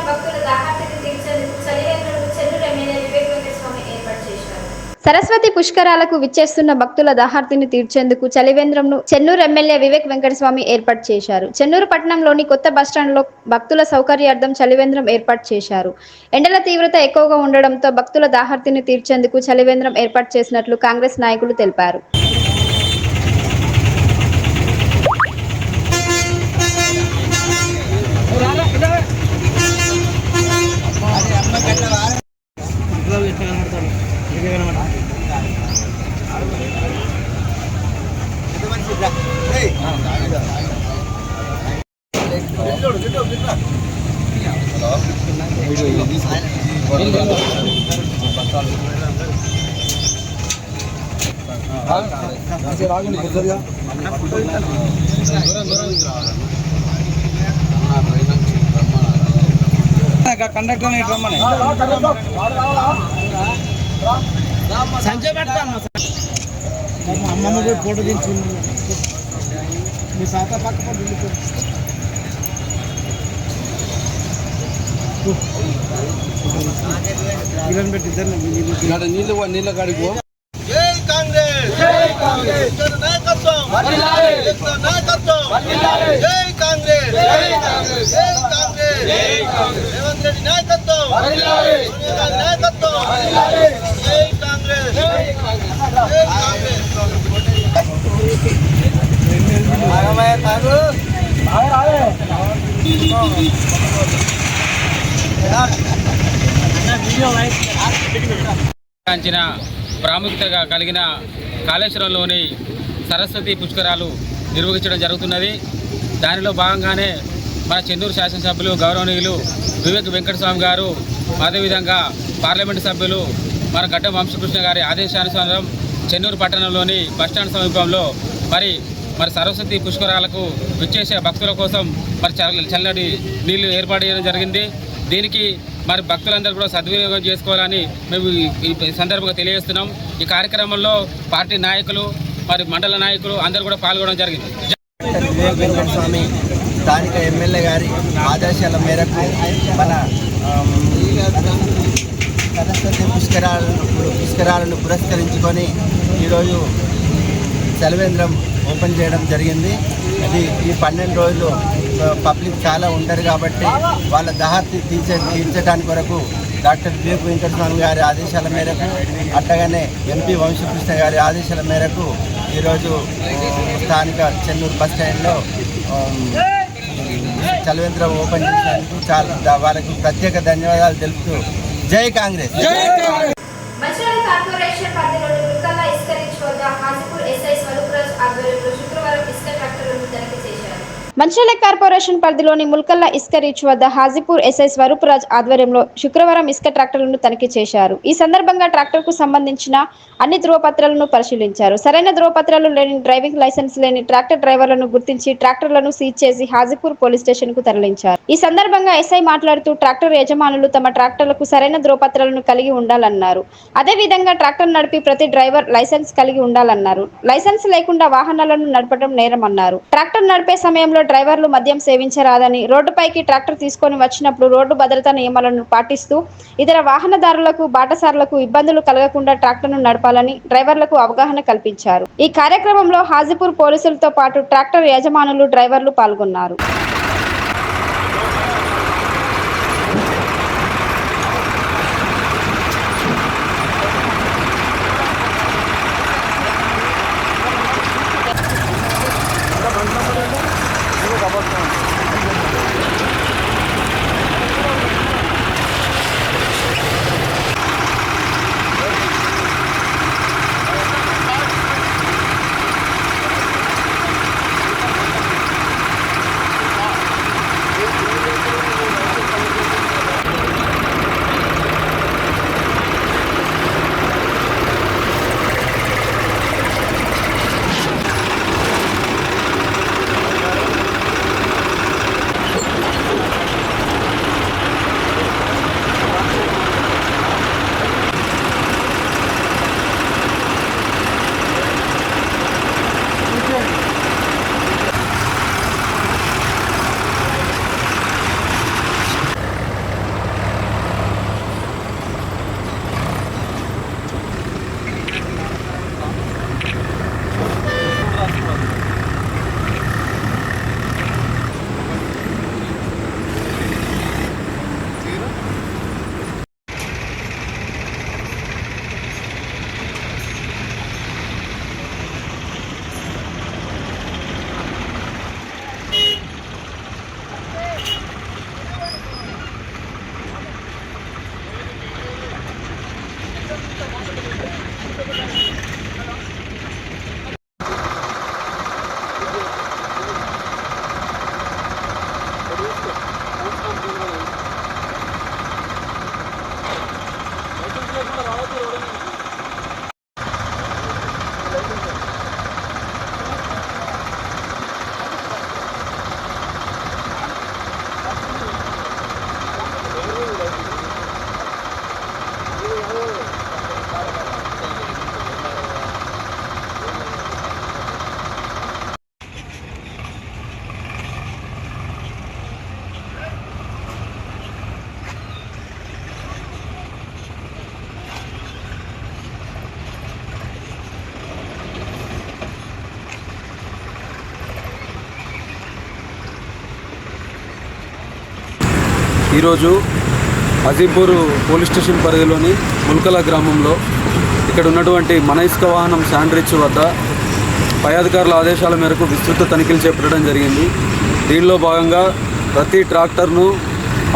భక్తుల దాహార్తిని తీర్చేందుకు చలివేంద్రంలో చెన్నూరు ఎమ్మెల్యే వివేక్ వెంకటస్వామి ఏర్పాటు చేశారు. సరస్వతి పుష్కరాలకు విచ్చేస్తున్న భక్తుల దాహార్తిని తీర్చేందుకు చలివేంద్రంను చెన్నూరు ఎమ్మెల్యే వివేక్ వెంకటస్వామి ఏర్పాటు చేశారు. చెన్నూరు పట్టణంలోని కొత్త బస్టాండ్లో భక్తుల సౌకర్యార్థం చలివేంద్రం ఏర్పాటు చేశారు. ఎండల తీవ్రత ఎక్కువగా ఉండడంతో భక్తుల దాహార్తిని తీర్చేందుకు చలివేంద్రం ఏర్పాటు చేసినట్లు కాంగ్రెస్ నాయకులు తెలిపారు. కండక్టర్ రమ్మని సంజయ్ పెడతాను అమ్మమ్మ కూడా ఫోటో దించు మీ సాత పక్క పెట్టి నీళ్ళ కాడికి జై కాంగ్రెస్ జై కాంగ్రెస్ నాయకత్వం నాయకత్వం జై కాంగ్రెస్ జై కాంగ్రెస్ జై కాంగ్రెస్ జై కాంగ్రెస్ రేవంత్ రెడ్డి నాయకత్వం నాయకత్వం జై కాంగ్రెస్ జై కాంగ్రెస్ జై కాంగ్రెస్ ప్రాముఖ్యత కలిగిన కాళేశ్వరంలోని సరస్వతి పుష్కరాలు నిర్వహించడం జరుగుతున్నది. దానిలో భాగంగానే మన చెన్నూరు శాసనసభ్యులు గౌరవనీయులు వివేక్ వెంకటస్వామి గారు, అదేవిధంగా పార్లమెంటు సభ్యులు మన గడ్డం వంశకృష్ణ గారి ఆదేశానుసారం చెన్నూరు పట్టణంలోని బస్టాండ్ సమీపంలో మరి సరస్వతి పుష్కరాలకు విచ్చేసే భక్తుల కోసం చల్లటి నీళ్లు ఏర్పాటు చేయడం జరిగింది. దీనికి భక్తులందరూ కూడా సద్వినియోగం చేసుకోవాలని మేము ఈ సందర్భంగా తెలియజేస్తున్నాం. ఈ కార్యక్రమంలో పార్టీ నాయకులు మండల నాయకులు అందరూ కూడా పాల్గొనడం జరిగింది. వివేక్ వెంకటస్వామి స్థానిక ఎమ్మెల్యే గారి ఆదేశాల మేరకు మన సరస్వతి పుష్కరాలను పురస్కరించుకొని ఈరోజు చలివేంద్రం ఓపెన్ చేయడం జరిగింది. ఈ 12 రోజులు పబ్లిక్ చాలా ఉంటారు కాబట్టి వాళ్ళ దాహార్తి తీర్చడానికి కొరకు డాక్టర్ వివేక్ వెంకటస్వామి గారి ఆదేశాల మేరకు, అట్టగానే ఎంపీ వంశకృష్ణ గారి ఆదేశాల మేరకు ఈరోజు స్థానిక చెన్నూరు బస్ స్టాండ్లో చలివేంద్రం ఓపెన్ చేసినందుకు చాలా వాళ్ళకి ప్రత్యేక ధన్యవాదాలు తెలుపుతూ జై కాంగ్రెస్. మంచిర్యాల కార్పొరేషన్ పరిధిలోని ముల్కల్లా ఇసుక రీచ్ వద్ద హాజీపూర్ ఎస్ఐ స్వరూప్రాజ్ ఆధ్వర్యంలో శుక్రవారం ఇసుక ట్రాక్టర్లను తనిఖీ చేశారు. మంచిర్యాల కార్పొరేషన్ పరిధిలోని ముల్కల్లా ఇసుక రీచ్ వద్ద హాజీపూర్ ఎస్ఐ స్వరూప్రాజ్ ఆధ్వర్యంలో శుక్రవారం ఇసుక ట్రాక్టర్లను తనిఖీ చేశారు. ఈ సందర్భంగా ట్రాక్టర్కు సంబంధించిన అన్ని ధ్రువపత్రాలను పరిశీలించారు. సరైన ధ్రువపత్రాలు లేని, డ్రైవింగ్ లైసెన్స్ లేని ట్రాక్టర్ డ్రైవర్లను గుర్తించి ట్రాక్టర్లను సీజ్ చేసి హాజీపూర్ పోలీస్ స్టేషన్ కు తరలించారు. ఈ సందర్భంగా ఎస్ఐ మాట్లాడుతూ ట్రాక్టర్ యజమానులు తమ ట్రాక్టర్లకు సరైన ధ్రువపత్రాలను కలిగి ఉండాలన్నారు. అదేవిధంగా ట్రాక్టర్ నడిపి ప్రతి డ్రైవర్ లైసెన్స్ కలిగి ఉండాలన్నారు. లైసెన్స్ లేకుండా వాహనాలను నడపడం నేరమన్నారు. ట్రాక్టర్ నడిపే సమయంలో డ్రైవర్లు మద్యం సేవించరాదని, రోడ్డుపైకి ట్రాక్టర్ తీసుకొని వచ్చినప్పుడు రోడ్డు భద్రతా నియమాలను పాటిస్తూ ఇతర వాహనదారులకు, బాటసారులకు ఇబ్బందులు కలగకుండా ట్రాక్టర్ను నడపాలని డ్రైవర్లకు అవగాహన కల్పించారు. ఈ కార్యక్రమంలో హాజీపూర్ పోలీసులతో పాటు ట్రాక్టర్ యజమానులు, డ్రైవర్లు పాల్గొన్నారు. ఈరోజు అజీపూర్ పోలీస్ స్టేషన్ పరిధిలోని ముల్కల గ్రామంలో ఇక్కడ ఉన్నటువంటి మన ఇసుక వాహనం శాండ్రిచ్ వద్ద పై అధికారుల ఆదేశాల మేరకు విస్తృత తనిఖీలు చేపట్టడం జరిగింది. దీనిలో భాగంగా ప్రతి ట్రాక్టర్ను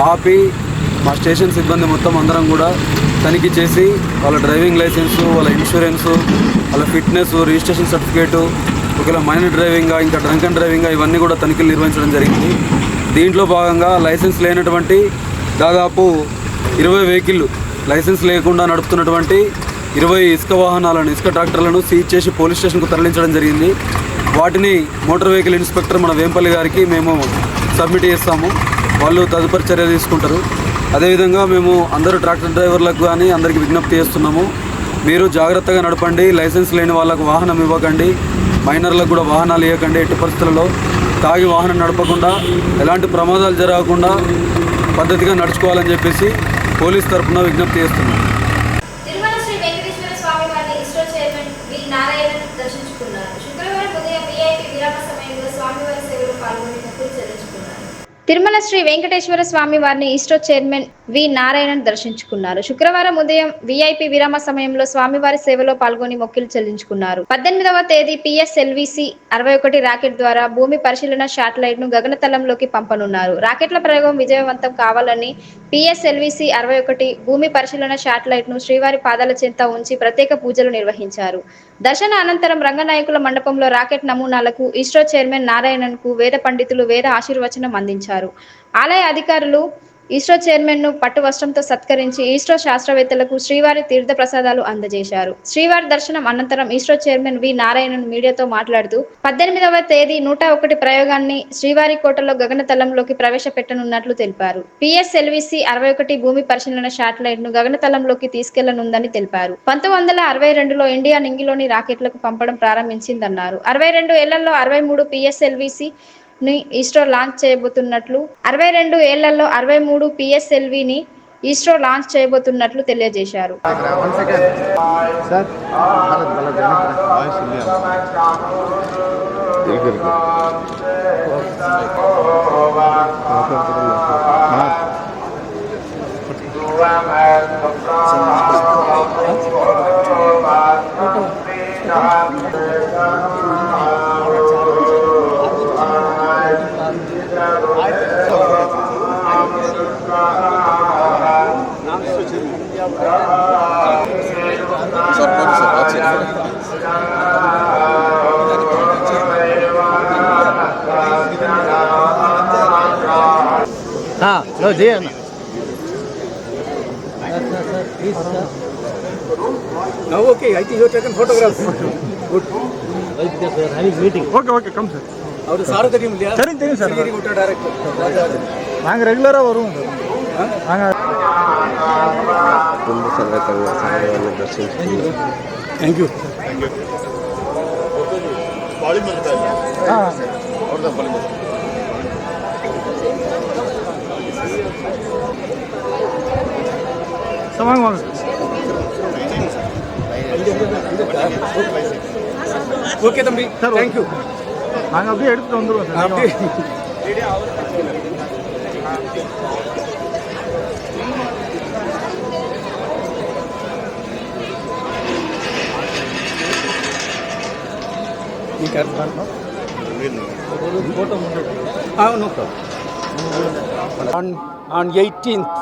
ఆపి మా స్టేషన్ సిబ్బంది మొత్తం అందరం కూడా తనిఖీ చేసి వాళ్ళ డ్రైవింగ్ లైసెన్సు, వాళ్ళ ఇన్సూరెన్సు, వాళ్ళ ఫిట్నెస్, రిజిస్ట్రేషన్ సర్టిఫికేటు, ఒకవేళ మైనర్ డ్రైవింగ్గా, ఇంకా డ్రంక్ అండ్ డ్రైవింగ్గా ఇవన్నీ కూడా తనిఖీలు నిర్వహించడం జరిగింది. దీంట్లో భాగంగా లైసెన్స్ లేనటువంటి దాదాపు 20 వెహికల్, లైసెన్స్ లేకుండా నడుపుతున్నటువంటి 20 ఇసుక వాహనాలను, ఇసుక ట్రాక్టర్లను సీజ్ చేసి పోలీస్ స్టేషన్కు తరలించడం జరిగింది. వాటిని మోటార్ వెహికల్ ఇన్స్పెక్టర్ మన వేంపల్లి గారికి మేము సబ్మిట్ చేస్తాము. వాళ్ళు తదుపరి చర్య తీసుకుంటారు. అదేవిధంగా మేము అందరూ ట్రాక్టర్ డ్రైవర్లకు కానీ అందరికీ విజ్ఞప్తి చేస్తున్నాము. మీరు జాగ్రత్తగా నడపండి. లైసెన్స్ లేని వాళ్ళకు వాహనం ఇవ్వకండి. మైనర్లకు కూడా వాహనాలు ఇవ్వకండి. ఎట్టి పరిస్థితులలో తాగి వాహనం నడపకుండా, ఎలాంటి ప్రమాదాలు జరగకుండా పద్ధతిగా నడుచుకోవాలని చెప్పేసి పోలీస్ తరఫున విజ్ఞప్తి చేస్తున్నాం. తిరుమల శ్రీ వెంకటేశ్వర స్వామి వారిని ఇస్రో చైర్మన్ వి నారాయణన్ దర్శించుకున్నారు. శుక్రవారం ఉదయం VIP విరామ సమయంలో స్వామివారి సేవలో పాల్గొని మొక్కులు చెల్లించుకున్నారు. తిరుమల శ్రీ వెంకటేశ్వర స్వామి వారిని ఇస్రో చైర్మన్ వి నారాయణన్ దర్శించుకున్నారు. శుక్రవారం ఉదయం VIP విరామ సమయంలో స్వామివారి సేవలో పాల్గొని మొక్కులు చెల్లించుకున్నారు. 18వ తేదీ PSLV-C 61 రాకెట్ ద్వారా భూమి పరిశీలన శాటిలైట్ ను గగనతలంలోకి పంపనున్నారు. రాకెట్ల ప్రయోగం విజయవంతం కావాలని PSLV-C 61 భూమి పరిశీలన శాటిలైట్ ను శ్రీవారి పాదాల చెంత ఉంచి ప్రత్యేక పూజలు నిర్వహించారు. దర్శన అనంతరం రంగనాయకుల మండపంలో రాకెట్ నమూనాలకు ఇస్రో చైర్మన్ నారాయణన్ కు వేద పండితులు వేద ఆశీర్వచనం అందించారు. ఆలయ అధికారులు ఇస్రో చైర్మన్ ను పట్టు వస్త్రంతో సత్కరించి ఇస్రో శాస్త్రవేత్తలకు శ్రీవారి తీర్థ ప్రసాదాలు అందజేశారు. శ్రీవారి దర్శనం అనంతరం ఇస్రో చైర్మన్ వి నారాయణన్ మీడియాతో మాట్లాడుతూ 18వ తేదీ 101 ప్రయోగాన్ని శ్రీవారి కోటలో గగనతలంలోకి ప్రవేశపెట్టనున్నట్లు తెలిపారు. PSLV-C 61 భూమి పరిశీలన శాటిలైట్ ను గగనతలంలోకి తీసుకెళ్లనుందని తెలిపారు. 1962లో ఇండియా నింగిలోని రాకెట్లకు పంపడం ప్రారంభించిందన్నారు. 62 ఏళ్లలో 63 PSLV-C ని ఇస్రో లాంచ్ చేయబోతున్నట్లు 62 ఏళ్లలో 63 PSLV ని ఇస్రో లాంచ్ చేయబోతున్నట్లు తెలియజేశారు. Okay, I think you have taken photographs. Good. Meeting. Okay, come sir. Our Sarada team liya. Sir. Security Gutta director. Hang regular varum. कुंभ सर्वतंगा सामने दर्शन Thank you. बॉडी मिलता है हाँ और द बॉडी समांग वांग okay तंबी thank you நாங்க அப்படியே எடுத்துட்டு வந்துருவோம் சார் அப்படியே you can photo no problem. On 18th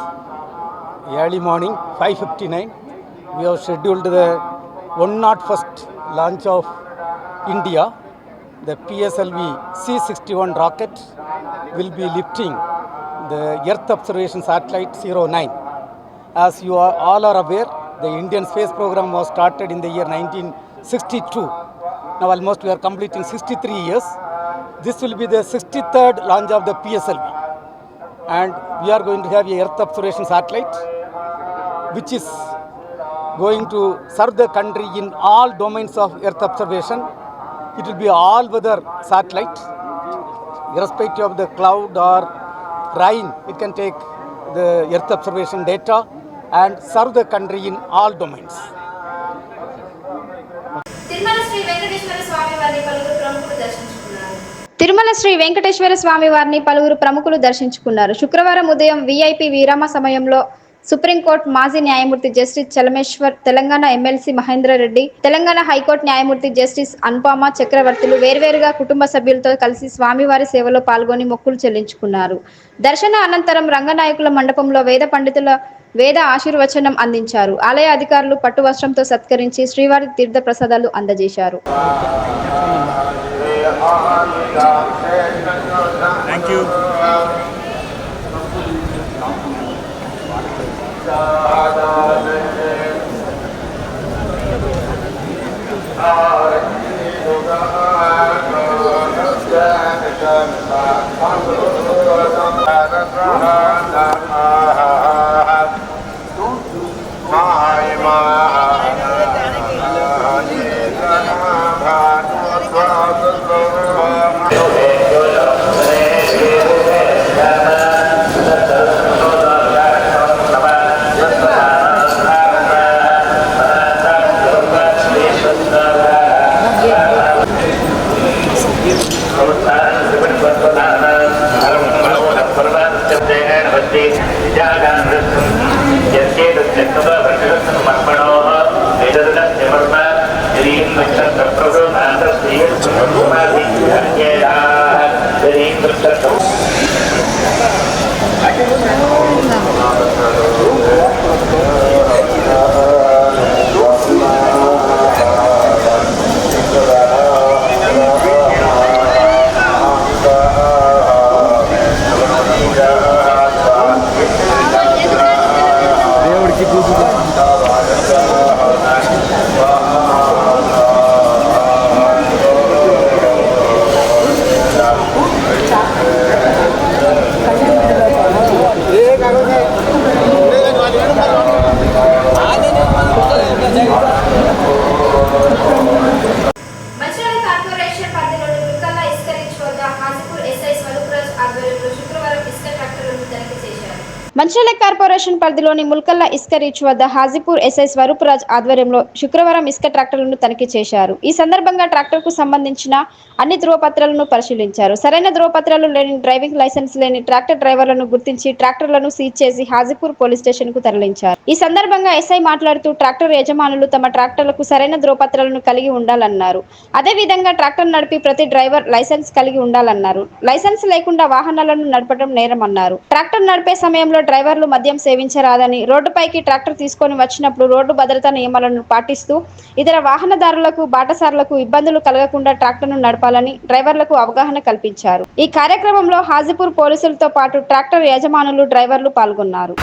early morning 5:59 we have scheduled the 101st launch of India. The PSLV C61 rocket will be lifting the Earth Observation Satellite 09. As you all are aware, the Indian space program was started in the year 1962. Now almost we are completing 63 years. This will be the 63rd launch of the PSLV. And we are going to have a Earth Observation Satellite which is going to serve the country in all domains of Earth observation. It will be all-weather satellite. Irrespective of the cloud or rain, it can take the Earth observation data and serve the country in all domains. Tirumala Shri Venkateswara స్వామి వారిని పలువురు ప్రముఖులు దర్శించుకున్నారు. తిరుమల శ్రీ వెంకటేశ్వర స్వామి వారిని పలువురు ప్రముఖులు దర్శించుకున్నారు. శుక్రవారం ఉదయం వీఐపీ విరామ సమయంలో సుప్రీంకోర్టు మాజీ న్యాయమూర్తి justice Chelameswar, Telangana MLC Mahender Reddy, Telangana high court న్యాయమూర్తి జస్టిస్ అనుపమ చక్రవర్తులు వేర్వేరుగా కుటుంబ సభ్యులతో కలిసి స్వామివారి సేవలో పాల్గొని మొక్కులు చెల్లించుకున్నారు. దర్శన అనంతరం రంగనాయకుల మండపంలో వేద పండితుల వేద ఆశీర్వచనం అందించారు. ఆలయ అధికారులు పట్టు వస్త్రంతో సత్కరించి శ్రీవారి తీర్థ ప్రసాదాలు అందజేశారు. Thank you. మంచిర్యాల కార్పొరేషన్ పరిధిలోని ముల్కల్లా ఇసుక రీచ్ వద్ద హాజీపూర్ ఎస్ఐ స్వరూప్రాజ్ ఆధ్వర్యంలో శుక్రవారం ఇసుక ట్రాక్టర్లను తనిఖీ చేశారు. మంచిర్యాల కార్పొరేషన్ పరిధిలోని ముల్కల్లా ఇసుక రీచ్ వద్ద హాజీపూర్ ఎస్ఐ స్వరూప్రాజ్ ఆధ్వర్యంలో శుక్రవారం ఇసుక ట్రాక్టర్లను తనిఖీ చేశారు. ఈ సందర్భంగా ట్రాక్టర్కు సంబంధించిన అన్ని ధృవపత్రాలను పరిశీలించారు. సరైన ధృవపత్రాలు లేని, డ్రైవింగ్ లైసెన్స్ లేని ట్రాక్టర్ డ్రైవర్లను గుర్తించి ట్రాక్టర్లను సీజ్ చేసి హాజీపూర్ పోలీస్ స్టేషన్ కు తరలించారు. ఈ సందర్భంగా ఎస్ఐ మాట్లాడుతూ ట్రాక్టర్ యజమానులు తమ ట్రాక్టర్లకు సరైన ధృవపత్రాలను కలిగి ఉండాలన్నారు. అదేవిధంగా ట్రాక్టర్ నడిపి ప్రతి డ్రైవర్ లైసెన్స్ కలిగి ఉండాలన్నారు. లైసెన్స్ లేకుండా వాహనాలను నడపడం నేరమన్నారు. ట్రాక్టర్ నడిపే సమయంలో డ్రైవర్లు మద్యం సేవించరాదని, రోడ్డుపైకి ట్రాక్టర్ తీసుకొని వచ్చినప్పుడు రోడ్డు భద్రతా నియమాలను పాటిస్తూ ఇతర వాహనదారులకు, బాటసారులకు ఇబ్బందులు కలగకుండా ట్రాక్టర్ను నడపాలని డ్రైవర్లకు అవగాహన కల్పించారు. ఈ కార్యక్రమంలో హాజీపూర్ పోలీసులతో పాటు ట్రాక్టర్ యజమానులు, డ్రైవర్లు పాల్గొన్నారు.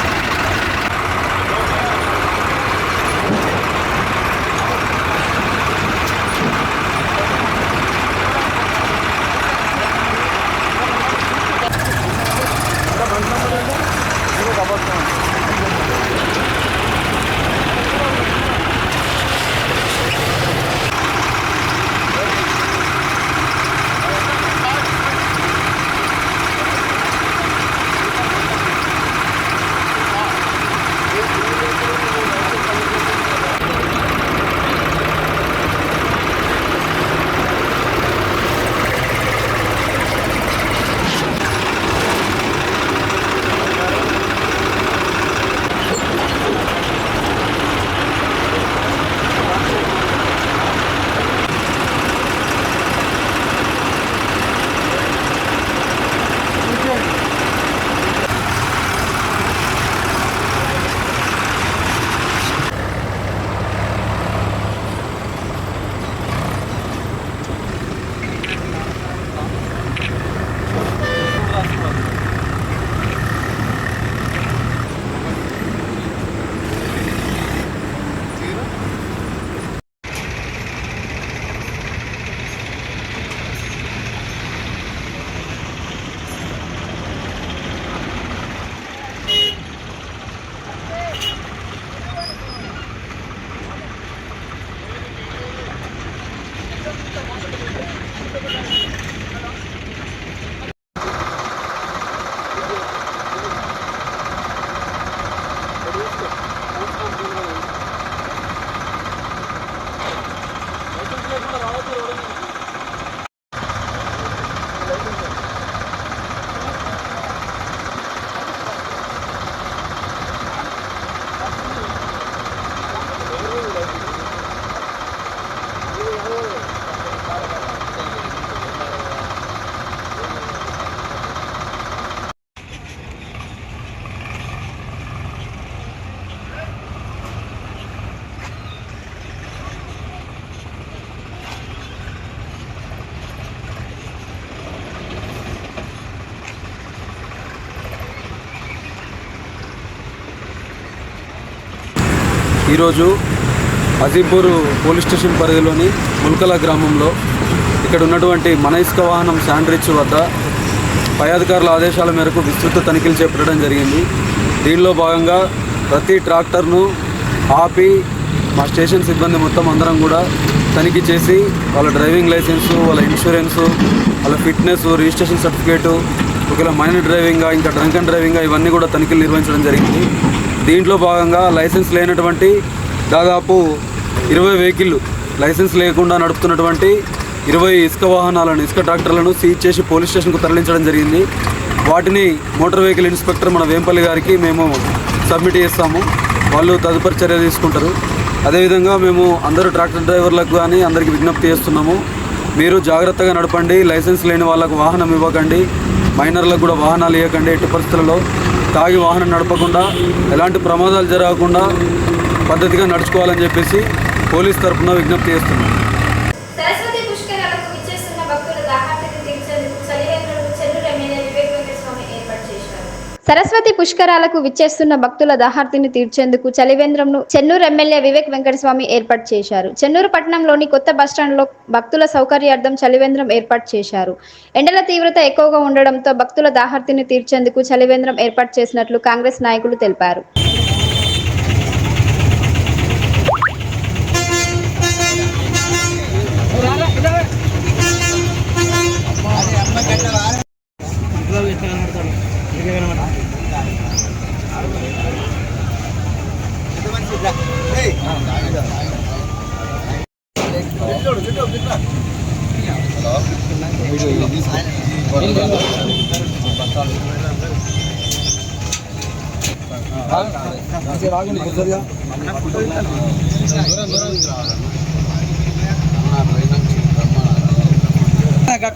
ఈరోజు అజీపూర్ పోలీస్ స్టేషన్ పరిధిలోని ముల్కల గ్రామంలో ఇక్కడ ఉన్నటువంటి మన ఇసుక వాహనం శాండ్రిచ్ వద్ద పై అధికారుల ఆదేశాల మేరకు విస్తృత తనిఖీలు చేపట్టడం జరిగింది. దీనిలో భాగంగా ప్రతి ట్రాక్టర్ను ఆపి మా స్టేషన్ సిబ్బంది మొత్తం అందరం కూడా తనిఖీ చేసి వాళ్ళ డ్రైవింగ్ లైసెన్సు, వాళ్ళ ఇన్సూరెన్సు, వాళ్ళ ఫిట్నెస్, రిజిస్ట్రేషన్ సర్టిఫికేటు, ఒకవేళ మైనర్ డ్రైవింగా, ఇంకా డ్రంక్ అండ్ డ్రైవింగా ఇవన్నీ కూడా తనిఖీలు నిర్వహించడం జరిగింది. దీంట్లో భాగంగా లైసెన్స్ లేనటువంటి దాదాపు 20 వెహికల్ లైసెన్స్ లేకుండా నడుపుతున్నటువంటి 20 ఇసుక వాహనాలను, ఇసుక ట్రాక్టర్లను సీజ్ చేసి పోలీస్ స్టేషన్కు తరలించడం జరిగింది. వాటిని మోటార్ వెహికల్ ఇన్స్పెక్టర్ మన వేంపల్లి గారికి మేము సబ్మిట్ చేస్తాము. వాళ్ళు తదుపరి చర్య తీసుకుంటారు. అదేవిధంగా మేము అందరూ ట్రాక్టర్ డ్రైవర్లకు కానీ అందరికీ విజ్ఞప్తి చేస్తున్నాము. మీరు జాగ్రత్తగా నడపండి. లైసెన్స్ లేని వాళ్ళకు వాహనం ఇవ్వకండి. మైనర్లకు కూడా వాహనాలు ఇవ్వకండి. ఎట్టి పరిస్థితులలో తాగి వాహనం నడపకుండా, ఎలాంటి ప్రమాదాలు జరగకుండా పద్ధతిగా నడుచుకోవాలని చెప్పేసి పోలీస్ తరఫున విజ్ఞప్తి చేస్తున్నాం. సరస్వతి పుష్కరాలకు విచ్చేస్తున్న భక్తుల దాహార్తిని తీర్చేందుకు చలివేంద్రంలో చెన్నూరు ఎమ్మెల్యే వివేక్ వెంకటస్వామి ఏర్పాటు చేశారు. సరస్వతి పుష్కరాలకు విచ్చేస్తున్న భక్తుల దాహార్తిని తీర్చేందుకు చలివేంద్రంను చెన్నూరు ఎమ్మెల్యే వివేక్ వెంకటస్వామి ఏర్పాటు చేశారు. చెన్నూరు పట్టణంలోని కొత్త బస్టాండ్లో భక్తుల సౌకర్యార్థం చలివేంద్రం ఏర్పాటు చేశారు. ఎండల తీవ్రత ఎక్కువగా ఉండడంతో భక్తుల దాహార్తిని తీర్చేందుకు చలివేంద్రం ఏర్పాటు చేసినట్లు కాంగ్రెస్ నాయకులు తెలిపారు.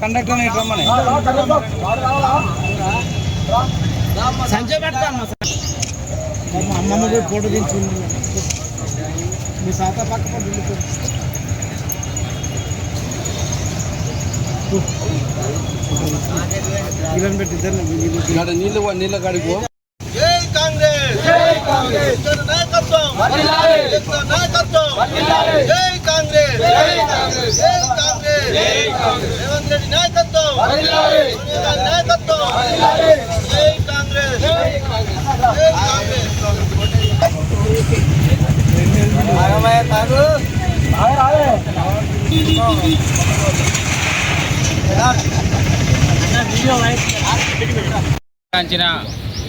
కండక్టర్ రమ్మని సంజయ్ పెడతాను అమ్మమ్మ కూడా ఫోటో దించి మీ సాత పక్క పెట్టి నీళ్ళ కాడికి జై కాంగ్రెస్, జై కాంగ్రెస్, నాయకత్వం నాయకత్వం, జై కాంగ్రెస్, జై కాంగ్రెస్, జై కాంగ్రెస్, జై కాంగ్రెస్, రేవంత్ రెడ్డి నాయకత్వం నాయకత్వం, జై కాంగ్రెస్, జై కాంగ్రెస్, జై కాంగ్రెస్.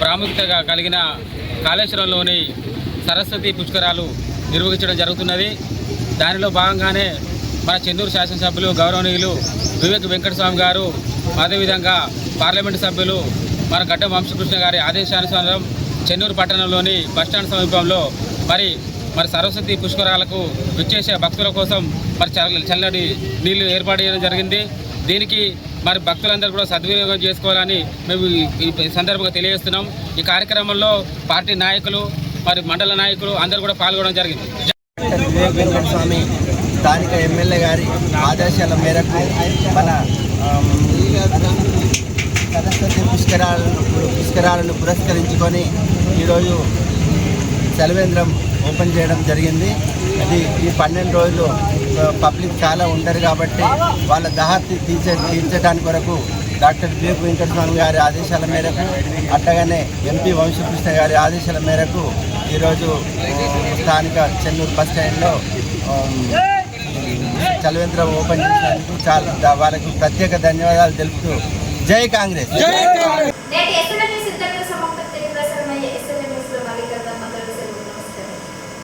ప్రాముఖ్యత కలిగిన కాళేశ్వరంలోని సరస్వతి పుష్కరాలు నిర్వహించడం జరుగుతున్నది. దానిలో భాగంగానే మన చెన్నూరు శాసనసభ్యులు గౌరవనీయులు వివేక్ వెంకటస్వామి గారు, అదేవిధంగా పార్లమెంటు సభ్యులు మన గడ్డం వంశకృష్ణ గారి ఆదేశానుసారం చెన్నూరు పట్టణంలోని బస్టాండ్ సమీపంలో మరి సరస్వతి పుష్కరాలకు విచ్చేసే భక్తుల కోసం మరి చల్లటి నీళ్లు ఏర్పాటు చేయడం జరిగింది. దీనికి మరి భక్తులందరూ కూడా సద్వినియోగం చేసుకోవాలని మేము ఈ సందర్భంగా తెలియజేస్తున్నాం. ఈ కార్యక్రమంలో పార్టీ నాయకులు మరి మండల నాయకులు అందరూ కూడా పాల్గొనడం జరిగింది. వివేక్ వెంకటస్వామి స్థానిక ఎమ్మెల్యే గారి ఆదేశాల మేరకు మన సరస్వతి పుష్కరాలను పురస్కరించుకొని ఈరోజు చలివేంద్రం ఓపెన్ చేయడం జరిగింది. అది ఈ 12 రోజులు పబ్లిక్ చాలా ఉంటారు కాబట్టి వాళ్ళ దాహార్తి తీర్చడానికి కొరకు డాక్టర్ వివేక్ వెంకటస్వామి గారి ఆదేశాల మేరకు, అట్టగానే ఎంపీ వంశకృష్ణ గారి ఆదేశాల మేరకు ఈరోజు స్థానిక చెన్నూరు బస్ స్టాండ్లో చలివేంద్రం ఓపెన్ చేసినందుకు చాలా వాళ్ళకు ప్రత్యేక ధన్యవాదాలు తెలుపుతూ జై కాంగ్రెస్.